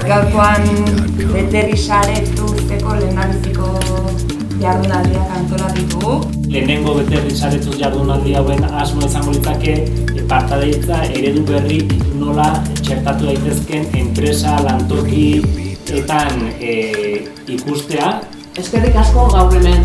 Gaurkoan beterri saretuzteko lehendabiziko jardunaldiak antolatu ditugu. Lehenengo beterri saretuz jardunaldi hauen asmo izango litzake partaidetza eredu berri nola txertatu daitezken enpresa lantokietan ikustea. Eskerrik asko gaur hemen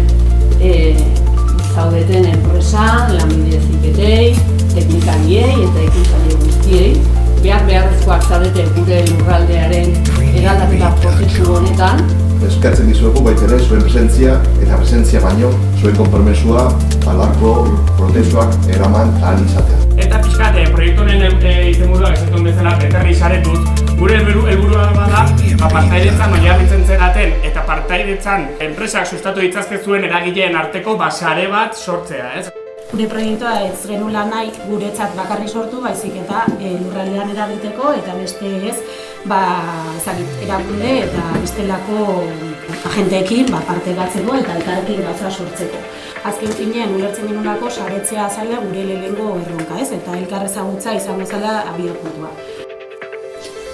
zaudeten enpresa, lanbide heziketei, teknikariei eta ikusleei guztiei. Beharrezkoak zaudete gure lurraldearen eraldaketa prozesu honetan. Eskatzen dizuegu baita ere zuen presentzia eta presentzia baino zuen konpromesua halako prozesuak eraman ahal izatea. Eta pixkat, proiektu honen izenburua esaten bezala beterri saretuz, gure helburua bada partaidetzan oinarritzen zeraten eta partaidetzan enpresak sustatu ditzazkezuen eragileen arteko sare bat sortzea, ez? Gure proiektua ez genula nahi guretzat bakarrik sortu, baizik eta lurraldean eragiteko eta beste ez erakunde eta bestelako agenteekin partekatzeko eta elkarrekin gauza sortzeko. Azken finean ulertzen genulako saretzea zela gure lehenengo erronka, ez? Eta elkar ezagutza izango zela abiapuntua.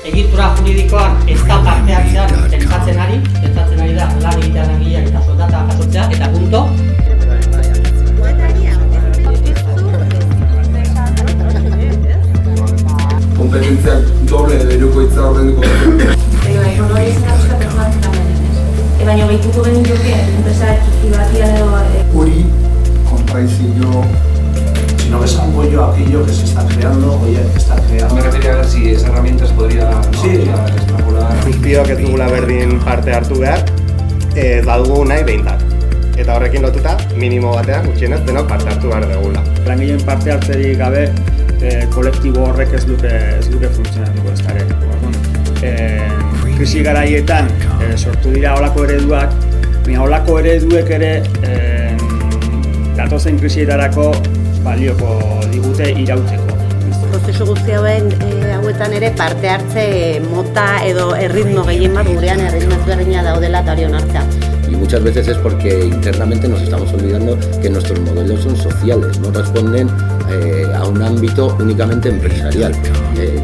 Egitura juridikoan ez da parte hartzean pentsatzen ari da lan egitean langileak eta soldata jasotzea eta punto. Kompetentziak doble erukoitza ordenduko dut. Hori izan euskatzen bat baina behituko behin joke, enpresa txiki batia edo... Hori, kontraizio... Si no ves algo aquello que se está creando, oye, está creando. Me refería a ver si esas herramientas podría extrapolar... Guztiok ez dugula berdin parte hartu behar, badugu nahi behintzat. Eta horrekin lotuta, minimo batean, gutxienez denok parte hartu behar dugula. Langileen parte hartzerik gabe, kolektibo horrek ez luke funtzionatuko ez dara. Krisi garaietan sortu dira holako ereduak, baina holako ereduek ere datozen krisietarako balioko digute irauteko. Prozesu guzti hauetan ere parte hartze mota edo erritmo gehien bat gurean erritmo ezberdina daudela eta hori onartzea. Y muchas veces es porque internamente nos estamos olvidando que nuestros modelos son sociales, no responden a un ámbito únicamente empresarial.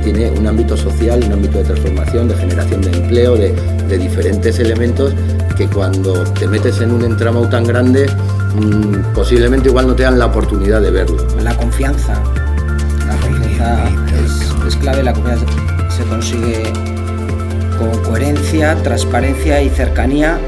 Tiene un ámbito social, un ámbito de transformación, de generación de empleo, de diferentes elementos que cuando te metes en un entramado tan grande, posiblemente igual no te dan la oportunidad de verlo. La confianza es clave, la confianza se consigue con coherencia, transparencia y cercanía